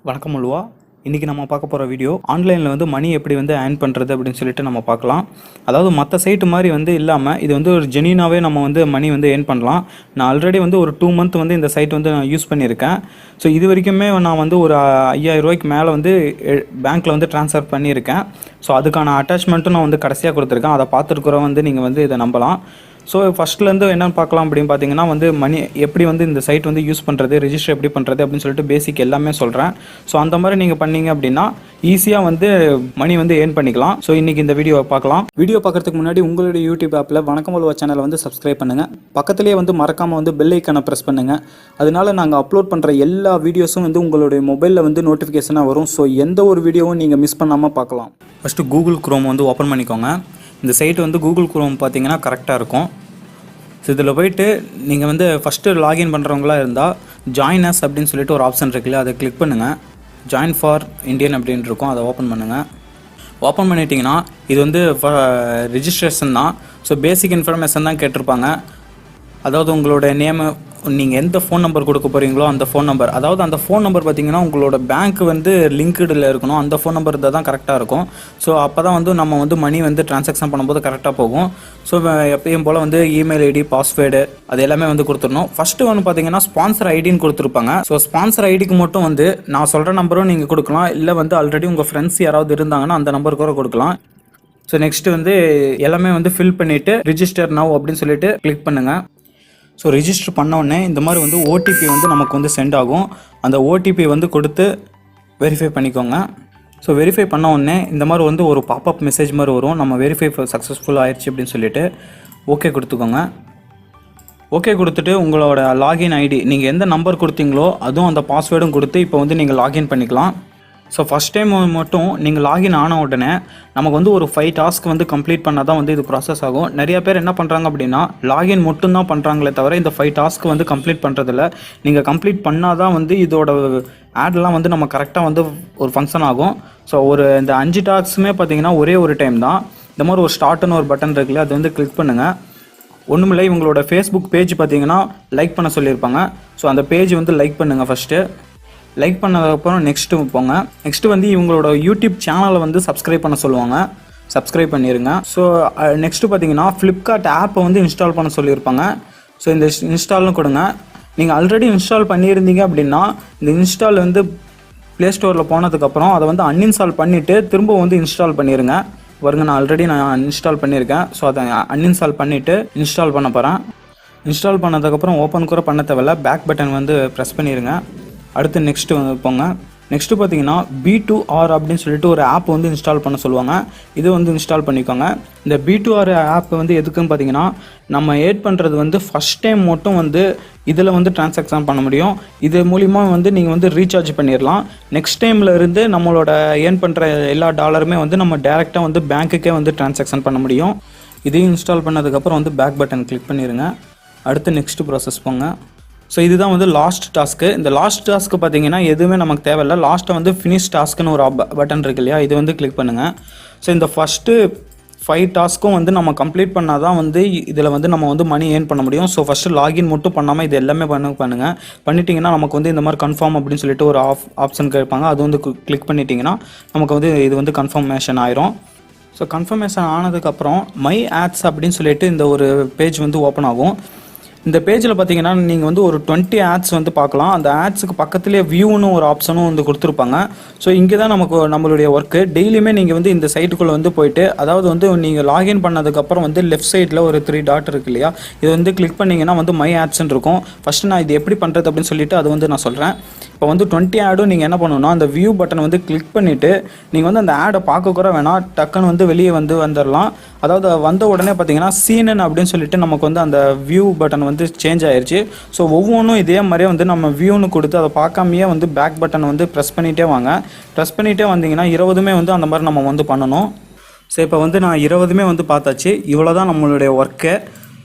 வணக்கம் அல்வா. இன்றைக்கி நம்ம பார்க்க போகிற வீடியோ ஆன்லைனில் வந்து மணி எப்படி வந்து ஏர்ன் பண்ணுறது அப்படின்னு சொல்லிட்டு நம்ம பார்க்கலாம். அதாவது மற்ற சைட்டு மாதிரி வந்து இல்லாமல் இது வந்து ஒரு ஜெனியூனாகவே நம்ம வந்து மணி வந்து ஏர்ன் பண்ணலாம். நான் ஆல்ரெடி வந்து ஒரு 2 மந்த் வந்து இந்த சைட் வந்து நான் யூஸ் பண்ணியிருக்கேன். ஸோ இது வரைக்குமே நான் வந்து ஒரு 5000 ரூபாய்க்கு மேலே வந்து பேங்க்கில் வந்து ட்ரான்ஸ்ஃபர் பண்ணியிருக்கேன். ஸோ அதுக்கான அட்டாச்மெண்ட்டும் நான் வந்து கடைசியாக கொடுத்துருக்கேன். அதை பார்த்துருக்குறோம் வந்து நீங்கள் வந்து இதை நம்பலாம். ஸோ ஃபஸ்ட்லேருந்து என்னென்னு பார்க்கலாம் அப்படின்னு பார்த்தீங்கன்னா வந்து மணி எப்படி வந்து இந்த சைட் வந்து யூஸ் பண்ணுறது, ரெஜிஸ்டர் எப்படி பண்ணுறது அப்படின்னு சொல்லிட்டு பேசிக் எல்லாமே சொல்கிறேன். ஸோ அந்த மாதிரி நீங்கள் பண்ணீங்க அப்படின்னா ஈஸியாக வந்து மணி வந்து ஏர்ன் பண்ணிக்கலாம். ஸோ இன்றைக்கி இந்த வீடியோவை பார்க்கலாம். வீடியோ பார்க்குறதுக்கு முன்னாடி உங்களுடைய யூடியூப் ஆப்பில் வணக்கம் அல்வா சேனலை வந்து சப்ஸ்கிரைப் பண்ணுங்கள். பக்கத்துலேயே வந்து மறக்காமல் வந்து பெல் ஐக்கனை ப்ரெஸ் பண்ணுங்கள். அதனால நாங்கள் அப்லோட் பண்ணுற எல்லா வீடியோஸும் வந்து உங்களுடைய மொபைலில் வந்து நோட்டிஃபிகேஷனாக வரும். ஸோ எந்த ஒரு வீடியோவும் நீங்கள் மிஸ் பண்ணாமல் பார்க்கலாம். ஃபஸ்ட்டு கூகுள் குரோம் வந்து ஓப்பன் பண்ணிக்கோங்க. இந்த சைட் வந்து கூகுள் குரோம் பார்த்தீங்கன்னா கரெக்டாக இருக்கும். ஸோ இதில் போய்ட்டு நீங்கள் வந்து ஃபஸ்ட்டு லாகின் பண்ணுறவங்களா இருந்தால் ஜாயின் அஸ் அப்படின்னு சொல்லிட்டு ஒரு ஆப்ஷன் இருக்குல்ல, அதை கிளிக் பண்ணுங்கள். ஜாயின் ஃபார் இந்தியன் அப்படின்னு இருக்கும், அதை ஓப்பன் பண்ணுங்கள். ஓப்பன் பண்ணிட்டீங்கன்னா இது வந்து ரிஜிஸ்ட்ரேஷன் தான். ஸோ பேசிக் இன்ஃபர்மேஷன் தான் கேட்டிருப்பாங்க. அதாவது உங்களோட நேமு, நீங்கள் எந்த ஃபோன் நம்பர் கொடுக்க போகிறீங்களோ அந்த ஃபோன் நம்பர், அதாவது அந்த ஃபோன் நம்பர் பார்த்தீங்கன்னா உங்களோட பேங்க் வந்து லிங்க்டில் இருக்கணும். அந்த ஃபோன் நம்பர் தான் கரெக்டாக இருக்கும். ஸோ அப்போ தான் வந்து நம்ம வந்து மணி வந்து ட்ரான்சாக்ஷன் பண்ணும்போது கரெக்டாக போகும். ஸோ எப்பயும் போல் வந்து இமெயில் ஐடி, பாஸ்வேர்டு அது எல்லாமே வந்து கொடுத்துடணும். ஃபஸ்ட்டு வந்து பார்த்தீங்கன்னா ஸ்பான்சர் ஐடின்னு கொடுத்துருப்பாங்க. ஸோ ஸ்பான்சர் ஐடிக்கு மட்டும் வந்து நான் சொல்கிற நம்பரும் நீங்கள் கொடுக்கலாம், இல்லை வந்து ஆல்ரெடி உங்கள் ஃப்ரெண்ட்ஸ் யாராவது இருந்தாங்கன்னா அந்த நம்பருக்கு கூட கொடுக்கலாம். ஸோ நெக்ஸ்ட்டு வந்து எல்லாமே வந்து ஃபில் பண்ணிவிட்டு ரிஜிஸ்டர் நவ் அப்படின்னு சொல்லிட்டு கிளிக் பண்ணுங்கள். ஸோ ரிஜிஸ்டர் பண்ணோடனே இந்த மாதிரி வந்து ஓடிபி வந்து நமக்கு வந்து சென்ட் ஆகும். அந்த ஓடிபி வந்து கொடுத்து வெரிஃபை பண்ணிக்கோங்க. ஸோ வெரிஃபை பண்ண உடனே இந்த மாதிரி வந்து ஒரு பாப்அப் மெசேஜ் மாதிரி வரும், நம்ம வெரிஃபை சக்ஸஸ்ஃபுல் ஆயிடுச்சு அப்படின்னு சொல்லிட்டு ஓகே கொடுத்துக்கோங்க. ஓகே கொடுத்துட்டு உங்களோட லாகின் ஐடி நீங்கள் எந்த நம்பர் கொடுத்தீங்களோ அதுவும் அந்த பாஸ்வேர்டும் கொடுத்து இப்போ வந்து நீங்கள் லாகின் பண்ணிக்கலாம். ஸோ ஃபஸ்ட் டைம் மட்டும் நீங்கள் லாகின் ஆன உடனே நமக்கு வந்து ஒரு 5 டாஸ்க் வந்து கம்ப்ளீட் பண்ணால் தான் வந்து இது ப்ராசஸ் ஆகும். நிறைய பேர் என்ன பண்ணுறாங்க அப்படின்னா லாகின் மட்டும்தான் பண்ணுறாங்களே தவிர இந்த 5 டாஸ்க் வந்து கம்ப்ளீட் பண்ணுறதில்ல. நீங்கள் கம்ப்ளீட் பண்ணால் தான் வந்து இதோட ஆட்லாம் வந்து நம்ம கரெக்டாக வந்து ஒரு ஃபங்க்ஷன் ஆகும். ஸோ இந்த 5 டாஸ்க்குமே பார்த்தீங்கன்னா ஒரே ஒரு டைம் தான். இந்த மாதிரி ஒரு ஸ்டார்ட்னு ஒரு பட்டன் இருக்குல்ல, அது வந்து கிளிக் பண்ணுங்கள். ஒன்றுமில்லை, இவங்களோட ஃபேஸ்புக் பேஜ் பார்த்தீங்கன்னா லைக் பண்ண சொல்லியிருப்பாங்க. ஸோ அந்த பேஜ் வந்து லைக் பண்ணுங்கள். ஃபஸ்ட்டு லைக் பண்ணதுக்கப்புறம் நெக்ஸ்ட்டு போங்க. நெக்ஸ்ட்டு வந்து இவங்களோட யூடியூப் சேனலை வந்து சப்ஸ்கிரைப் பண்ண சொல்லுவாங்க, சப்ஸ்கிரைப் பண்ணிடுங்க. ஸோ நெக்ஸ்ட்டு பார்த்தீங்கன்னா ஃப்ளிப்கார்ட் ஆப்பை வந்து இன்ஸ்டால் பண்ண சொல்லியிருப்பாங்க. ஸோ இந்த இன்ஸ்டால்னு கொடுங்க. நீங்கள் ஆல்ரெடி இன்ஸ்டால் பண்ணியிருந்தீங்க அப்படின்னா இந்த இன்ஸ்டால் வந்து ப்ளே ஸ்டோரில் போனதுக்கப்புறம் அதை வந்து அன்இன்ஸ்டால் பண்ணிவிட்டு திரும்ப வந்து இன்ஸ்டால் பண்ணிடுங்க. பாருங்க, நான் ஆல்ரெடி இன்ஸ்டால் பண்ணியிருக்கேன். ஸோ அதை அன்இன்ஸ்டால் பண்ணிவிட்டு இன்ஸ்டால் பண்ண போகிறேன். இன்ஸ்டால் பண்ணதுக்கப்புறம் ஓப்பன் கூட பண்ண தேவையில்ல, பேக் பட்டன் வந்து ப்ரெஸ் பண்ணிடுங்க. அடுத்து நெக்ஸ்ட்டு வந்து போங்க. நெக்ஸ்ட்டு பார்த்தீங்கன்னா B2R அப்படின்னு சொல்லிட்டு ஒரு ஆப் வந்து இன்ஸ்டால் பண்ண சொல்லுவாங்க. இது வந்து இன்ஸ்டால் பண்ணிக்கோங்க. இந்த B2R ஆப் வந்து எதுக்குன்னு பார்த்தீங்கன்னா நம்ம ஏட் பண்ணுறது வந்து ஃபஸ்ட் டைம் மட்டும் வந்து இதில் வந்து ட்ரான்சாக்ஷன் பண்ண முடியும். இது மூலிமா வந்து நீங்கள் வந்து ரீசார்ஜ் பண்ணிடலாம். நெக்ஸ்ட் டைமில் இருந்து நம்மளோட ஏர்ன் பண்ணுற எல்லா டாலருமே வந்து நம்ம டேரெக்டாக வந்து பேங்க்குக்கே வந்து ட்ரான்சாக்ஷன் பண்ண முடியும். இதையும் இன்ஸ்டால் பண்ணதுக்கப்புறம் வந்து பேக் பட்டன் கிளிக் பண்ணிடுங்க. அடுத்து நெக்ஸ்ட்டு ப்ராசஸ் போங்க. ஸோ இதுதான் வந்து லாஸ்ட் டாஸ்க்கு. இந்த லாஸ்ட் டாஸ்க்கு பார்த்தீங்கன்னா எதுவுமே நமக்கு தேவையில்லை. லாஸ்ட்டை வந்து ஃபினிஷ் டாஸ்க்குன்னு ஒரு பட்டன் இருக்கு இல்லையா, இது வந்து கிளிக் பண்ணுங்கள். ஸோ இந்த ஃபஸ்ட்டு 5 டாஸ்க்கும் வந்து நம்ம கம்ப்ளீட் பண்ணால் தான் வந்து இதில் வந்து நம்ம வந்து மணி ஏர்ன் பண்ண முடியும். ஸோ ஃபஸ்ட்டு லாகின் மட்டும் பண்ணாமல் இது எல்லாமே பண்ணுங்கள். பண்ணிட்டீங்கன்னா நமக்கு வந்து இந்த மாதிரி கன்ஃபார்ம் அப்படின்னு சொல்லிட்டு ஒரு ஆப்ஷன் கேட்பாங்க. அது வந்து கிளிக் பண்ணிட்டீங்கன்னா நமக்கு வந்து இது வந்து கன்ஃபர்மேஷன் ஆயிரும். ஸோ கன்ஃபர்மேஷன் ஆனதுக்கப்புறம் மை ஆட்ஸ் அப்படின்னு சொல்லிட்டு இந்த ஒரு பேஜ் வந்து ஓப்பன் ஆகும். இந்த பேஜில் பார்த்தீங்கன்னா நீங்கள் வந்து ஒரு 20 ஆட்ஸ் வந்து பார்க்கலாம். அந்த ஆட்ஸுக்கு பக்கத்துலேயே வியூன்னு ஒரு ஆப்ஷனும் வந்து கொடுத்துருப்பாங்க. ஸோ இங்கே தான் நம்மளுடைய ஒர்க்கு. டெய்லியுமே நீங்கள் வந்து இந்த சைட்டுக்குள்ளே வந்து போயிட்டு, அதாவது வந்து நீங்கள் லாகின் பண்ணதுக்கப்புறம் வந்து லெஃப்ட் சைடில் ஒரு 3 டாட் இருக்கு இல்லையா, இது வந்து கிளிக் பண்ணிங்கன்னா வந்து மை ஆட்ஸ்ன்னு இருக்கும். ஃபஸ்ட்டு நான் இது எப்படி பண்ணுறது அப்படின்னு சொல்லிட்டு அது வந்து நான் சொல்கிறேன். இப்போ வந்து 20 ஆடும் நீங்கள் என்ன பண்ணணும்னா அந்த வியூ பட்டனை வந்து கிளிக் பண்ணிவிட்டு நீங்கள் வந்து அந்த ஆடை பார்க்க கூட வேணாம், டக்குன்னு வந்து வெளியே வந்துடலாம். அதாவது வந்த உடனே பார்த்தீங்கன்னா CNN அப்படின்னு சொல்லிட்டு நமக்கு வந்து அந்த வியூ பட்டன் வந்து சேஞ்ச் ஆயிடுச்சு. ஸோ ஒவ்வொன்றும் இதே மாதிரியே வந்து நம்ம வியூன்னு கொடுத்து அதை பார்க்காமையே வந்து பேக் பட்டன் வந்து ப்ரெஸ் பண்ணிகிட்டே வாங்க. ப்ரெஸ் பண்ணிகிட்டே வந்தீங்கன்னா 20மே வந்து அந்த மாதிரி நம்ம வந்து பண்ணணும். ஸோ இப்போ வந்து நான் 20மே வந்து பார்த்தாச்சு. இவ்வளோ தான் நம்மளுடைய ஒர்க்கு.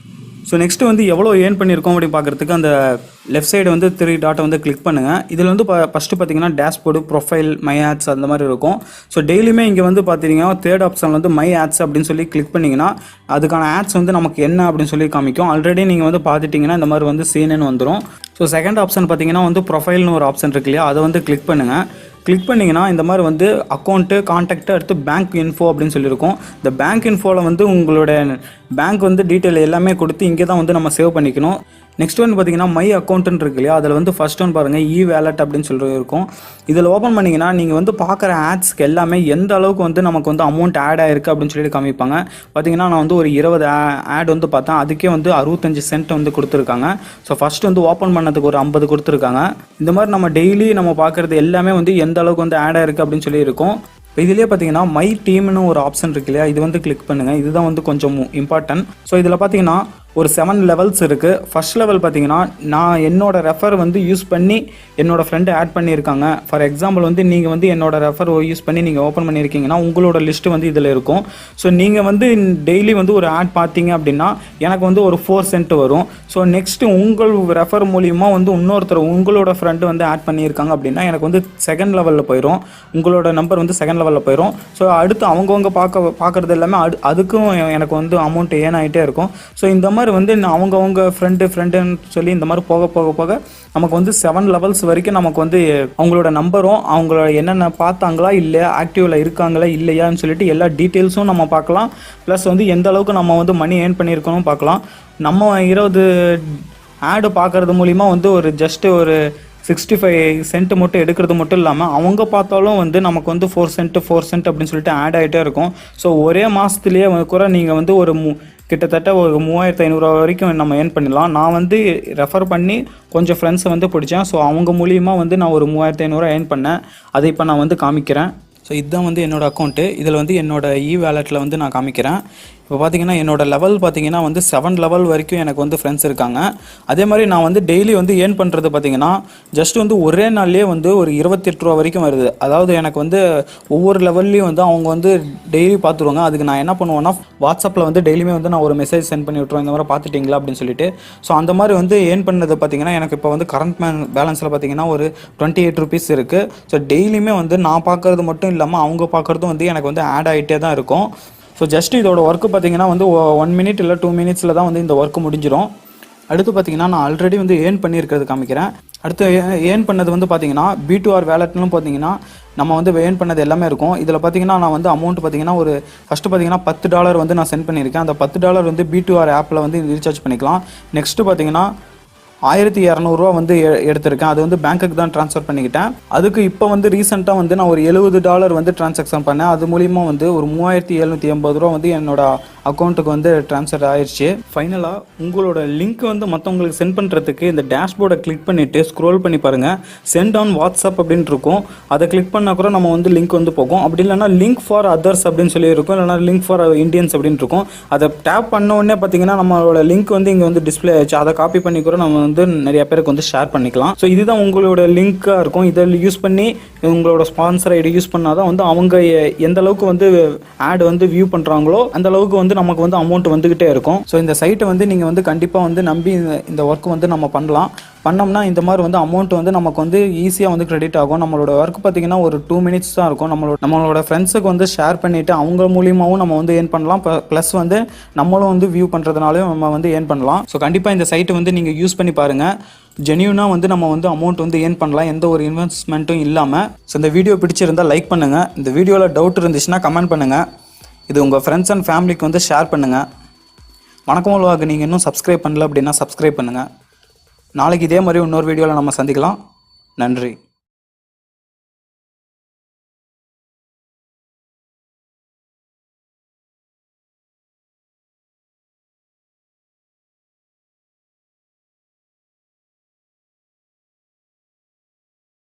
ஸோ நெக்ஸ்ட்டு வந்து எவ்வளோ ஏர்ன் பண்ணியிருக்கோம் அப்படின்னு பார்க்குறதுக்கு அந்த லெஃப்ட் சைடு வந்து 3 டாட்டை வந்து கிளிக் பண்ணுங்கள். இதில் வந்து ஃபஸ்ட்டு பார்த்தீங்கன்னா டேஷ்போர்டு, ப்ரொஃபைல், மை ஆட்ஸ் அந்த மாதிரி இருக்கும். ஸோ டெய்லியுமே இங்கே வந்து பார்த்தீங்கன்னா 3rd ஆப்ஷன் வந்து மை ஆட்ஸ் அப்படின்னு சொல்லி கிளிக் பண்ணிங்கன்னா அதுக்கான ஆட்ஸ் வந்து நமக்கு என்ன அப்படின்னு சொல்லி காமிக்கும். ஆல்ரெடி நீங்கள் வந்து பார்த்துட்டிங்கன்னா இந்த மாதிரி வந்து CNN வந்துடும். ஸோ செகண்ட் ஆப்ஷன் பார்த்தீங்கன்னா வந்து ப்ரொஃபைல்னு ஒரு ஆப்ஷன் இருக்கு இல்லையா, அதை வந்து கிளிக் பண்ணுங்கள். கிளிக் பண்ணிங்கன்னா இந்த மாதிரி வந்து அக்கௌண்ட்டு கான்டாக்ட் அடுத்து பேங்க் இன்ஃபோ அப்படின்னு சொல்லியிருக்கோம். இந்த பேங்க் இன்ஃபோவில் வந்து உங்களோட பேங்க் வந்து டீட்டெயில் எல்லாமே கொடுத்து இங்கே தான் வந்து நம்ம சேவ் பண்ணிக்கணும். நெக்ஸ்ட் வந்து பார்த்தீங்கன்னா மை அக்கௌண்ட்டுன்னு இருக்கு இல்லையா, அதில் வந்து ஃபர்ஸ்ட் ஒன் பாருங்கள் இ வேலட் அப்படின்னு சொல்லி இருக்கும். இதில் ஓப்பன் பண்ணிங்கன்னா நீங்கள் வந்து பார்க்குற ஆட்ஸ்க்கு எல்லாமே எந்த அளவுக்கு வந்து நமக்கு வந்து அமௌண்ட் ஆட் ஆயிருக்கு அப்படின்னு சொல்லிட்டு காமிப்பாங்க. பார்த்தீங்கன்னா நான் வந்து ஒரு 20 ஆட் வந்து பார்த்தேன், அதுக்கே வந்து 65 சென்ட் வந்து கொடுத்துருக்காங்க. ஸோ ஃபஸ்ட் வந்து ஓப்பன் பண்ணதுக்கு ஒரு 50 கொடுத்துருக்காங்க. இந்த மாதிரி நம்ம டெய்லி நம்ம பார்க்குறது எல்லாமே வந்து எந்த அளவுக்கு வந்து ஆட் ஆயிருக்கு அப்படின்னு சொல்லி இருக்கும். இப்போ இதிலே பார்த்தீங்கன்னா மை டீம்னு ஒரு ஆப்ஷன் இருக்கு இல்லையா, இது வந்து கிளிக் பண்ணுங்கள். இதுதான் வந்து கொஞ்சம் இம்பார்ட்டன்ட். ஸோ இதில் பார்த்தீங்கன்னா ஒரு 7 லெவல்ஸ் இருக்குது. ஃபர்ஸ்ட் லெவல் பார்த்தீங்கன்னா நான் என்னோட ரெஃபர் வந்து யூஸ் பண்ணி என்னோட ஃப்ரெண்டு ஆட் பண்ணியிருக்காங்க. ஃபார் எக்ஸாம்பிள் வந்து நீங்கள் வந்து என்னோட ரெஃபர் யூஸ் பண்ணி நீங்கள் ஓப்பன் பண்ணியிருக்கீங்கன்னா உங்களோட லிஸ்ட்டு வந்து இதில் இருக்கும். ஸோ நீங்கள் வந்து டெய்லி வந்து ஒரு ஆட் பார்த்தீங்க அப்படின்னா எனக்கு வந்து ஒரு 4 சென்ட் வரும். ஸோ நெக்ஸ்ட்டு உங்கள் ரெஃபர் மூலியமாக வந்து இன்னொருத்தர் உங்களோட ஃப்ரெண்டு வந்து ஆட் பண்ணியிருக்காங்க அப்படின்னா எனக்கு வந்து செகண்ட் லெவலில் போயிடும், உங்களோட நம்பர் வந்து செகண்ட் லெவலில் போயிடும். ஸோ அடுத்து அவங்கவுங்க பார்க்குறது எல்லாமே அதுக்கும் எனக்கு வந்து அமௌண்ட் ஏன் ஆகிட்டே இருக்கும். ஸோ இந்த மாதிரி வந்து அவங்கவுங்க ஃப்ரெண்டுன்னு சொல்லி இந்த மாதிரி போக போக போக நமக்கு வந்து 7 லெவல்ஸ் வரைக்கும் நமக்கு வந்து அவங்களோட நம்பரும் அவங்களோட என்னென்ன பார்த்தாங்களா இல்லையா ஆக்டிவில் இருக்காங்களா இல்லையான்னு சொல்லிட்டு எல்லா டீட்டெயில்ஸும் நம்ம பார்க்கலாம். ப்ளஸ் வந்து எந்த அளவுக்கு நம்ம வந்து மணி ஏர்ன் பண்ணியிருக்கணும் பார்க்கலாம். நம்ம 20 ஆடு பார்க்குறது மூலிமா வந்து ஒரு ஜஸ்ட்டு ஒரு 65 சென்ட் மட்டும் எடுக்கிறது மட்டும் இல்லாமல் அவங்க பார்த்தாலும் வந்து நமக்கு வந்து 4 சென்ட் அப்படின்னு சொல்லிட்டு ஆட் ஆகிட்டே இருக்கும். ஸோ ஒரே மாதத்துலேயே கூட நீங்கள் வந்து ஒரு கிட்டத்தட்ட ஒரு 3500 வரைக்கும் நம்ம ஏர்ன் பண்ணிடலாம். நான் வந்து ரெஃபர் பண்ணி கொஞ்சம் ஃப்ரெண்ட்ஸை வந்து பிடிச்சேன். ஸோ அவங்க மூலியமாக வந்து நான் ஒரு 3500 ஏர்ன் பண்ணேன். அதை இப்போ நான் வந்து காமிக்கிறேன். ஸோ இதுதான் வந்து என்னோடய அக்கௌண்ட்டு. இதில் வந்து என்னோடய இ வேலெட்டில் வந்து நான் காமிக்கிறேன். இப்போ பார்த்தீங்கன்னா என்னோடய லெவல் பார்த்தீங்கன்னா வந்து 7 லெவல் வரைக்கும் எனக்கு வந்து ஃப்ரெண்ட்ஸ் இருக்காங்க. அதே மாதிரி நான் வந்து டெய்லி வந்து ஏர்ன் பண்ணுறது பார்த்தீங்கன்னா ஜஸ்ட் வந்து ஒரே நாள்லேயே வந்து ஒரு 28 ரூபா வரைக்கும் வருது. அதாவது எனக்கு வந்து ஒவ்வொரு லெவல்லையும் வந்து அவங்க வந்து டெய்லி பார்த்துருவாங்க. அதுக்கு நான் என்ன பண்ணுவேன்னா வாட்ஸ்அப்பில் வந்து டெய்லியுமே வந்து நான் ஒரு மெசேஜ் சென்ட் பண்ணி விட்ருவேன், இந்த மாதிரி பார்த்துட்டிங்களா அப்படின்னு சொல்லிட்டு. ஸோ அந்த மாதிரி வந்து ஏர்ன் பண்ணது பார்த்தீங்கன்னா எனக்கு இப்போ வந்து கரண்ட் பேலன்ஸில் பார்த்தீங்கன்னா ஒரு 28 ருபீஸ் இருக்குது. ஸோ டெய்லியுமே வந்து நான் பார்க்குறது மட்டும் இல்லாமல் அவங்க பார்க்குறதும் வந்து எனக்கு வந்து ஆட் ஆகிட்டே தான் இருக்கும். ஸோ ஜஸ்ட் இதோட ஒர்க்கு பார்த்தீங்கன்னா வந்து 1 மினிட் இல்லை 2 மினிட்ஸில் தான் வந்து இந்த ஒர்க்கு முடிஞ்சிடும். அடுத்து பார்த்தீங்கன்னா நான் ஆல்ரெடி வந்து ஏர்ன் பண்ணியிருக்கிறது காமிக்கிறேன். அடுத்து ஏர்ன் பண்ணது வந்து பார்த்தீங்கன்னா B2R வேலட்னு பார்த்தீங்கன்னா நம்ம வந்து ஏர்ன் பண்ணது எல்லாமே இருக்கும். இதில் பார்த்தீங்கன்னா நான் வந்து அமௌண்ட் பார்த்தீங்கன்னா ஒரு ஃபஸ்ட்டு பார்த்தீங்கன்னா $10 வந்து நான் சென்ட் பண்ணியிருக்கேன். அந்த $10 வந்து B2R ஆப்பில் வந்து ரீசார்ஜ் பண்ணிக்கலாம். நெக்ஸ்ட்டு பார்த்தீங்கன்னா 1200 ரூபா வந்து எடுத்திருக்கேன். அது வந்து பேங்க்குக்கு தான் ட்ரான்ஸ்ஃபர் பண்ணிக்கிட்டேன். அதுக்கு இப்போ வந்து ரீசெண்டாக வந்து நான் ஒரு $70 வந்து ட்ரான்சாக்ஷன் பண்ணேன். அது மூலிமா வந்து ஒரு 3780 ரூபா வந்து என்னோட அக்கௌண்ட்டுக்கு வந்து ட்ரான்ஸ்ஃபர் ஆயிடுச்சு. ஃபைனலாக உங்களோட லிங்க் வந்து மற்றவங்களுக்கு சென்ட் பண்ணுறதுக்கு இந்த டேஷ்போர்டை கிளிக் பண்ணிவிட்டு ஸ்க்ரோல் பண்ணி பாருங்கள். சென்ட் ஆன் வாட்ஸ்அப் அப்படின்னு இருக்கும். அதை கிளிக் பண்ணால் கூட நம்ம வந்து லிங்க் வந்து போகும். அப்படி இல்லைனா லிங்க் ஃபார் அதர்ஸ் அப்படின்னு சொல்லி இருக்கும், இல்லைனா லிங்க் ஃபார் இந்தியன்ஸ் அப்படின்னு இருக்கும். அதை டேப் பண்ண உடனே பார்த்தீங்கன்னா நம்மளோட லிங்க் வந்து இங்கே வந்து டிஸ்பிளே ஆயிடுச்சு. அதை காப்பி பண்ணி கூட நம்ம வந்து நிறைய பேருக்கு வந்து ஷேர் பண்ணிக்கலாம். ஸோ இதுதான் உங்களோட லிங்காக இருக்கும். இதை யூஸ் பண்ணி உங்களோட ஸ்பான்சர் ஐடி யூஸ் பண்ணாதான் வந்து அவங்க எந்த அளவுக்கு வந்து ஆட் வந்து வியூ பண்ணுறாங்களோ அந்த அளவுக்கு வந்து நமக்கு வந்து அமௌண்ட் வந்துகிட்டே இருக்கும். ஸோ இந்த சைட்டை வந்து நீங்கள் வந்து கண்டிப்பாக வந்து நம்பி இந்த ஒர்க் வந்து நம்ம பண்ணோம்னா இந்த மாதிரி வந்து அமௌண்ட் வந்து நமக்கு வந்து ஈஸியாக வந்து கிரெடிட் ஆகும். நம்மளோட ஒர்க் பார்த்தீங்கன்னா ஒரு 2 மினிட்ஸ் தான் இருக்கும். நம்மளோட ஃப்ரெண்ட்ஸுக்கு வந்து ஷேர் பண்ணிவிட்டு அவங்க மூலியமாகவும் நம்ம வந்து ஏர்ன் பண்ணலாம். ப்ளஸ் வந்து நம்மளும் வந்து வியூ பண்ணுறதுனாலையும் நம்ம வந்து ஏர்ன் பண்ணலாம். ஸோ கண்டிப்பாக இந்த சைட்டை வந்து நீங்கள் யூஸ் பண்ணி பாருங்கள். ஜென்யூனாக வந்து நம்ம வந்து அமௌண்ட் வந்து ஏர்ன் பண்ணலாம், எந்த ஒரு இன்வெஸ்ட்மெண்ட்டும் இல்லாமல். ஸோ இந்த வீடியோ பிடிச்சிருந்தால் லைக் பண்ணுங்கள். இந்த வீடியோவில் டவுட் இருந்துச்சுன்னா கமெண்ட் பண்ணுங்கள். இது உங்கள் ஃப்ரெண்ட்ஸ் அண்ட் ஃபேமிலிக்கு வந்து ஷேர் பண்ணுங்கள். வணக்கம் உலகாக்கு நீங்கள் இன்னும் சப்ஸ்கிரைப் பண்ணல அப்படின்னா சப்ஸ்கிரைப் பண்ணுங்கள். நாளைக்கு இதே மாதிரி இன்னொரு வீடியோவில் நம்ம சந்திக்கலாம். நன்றி.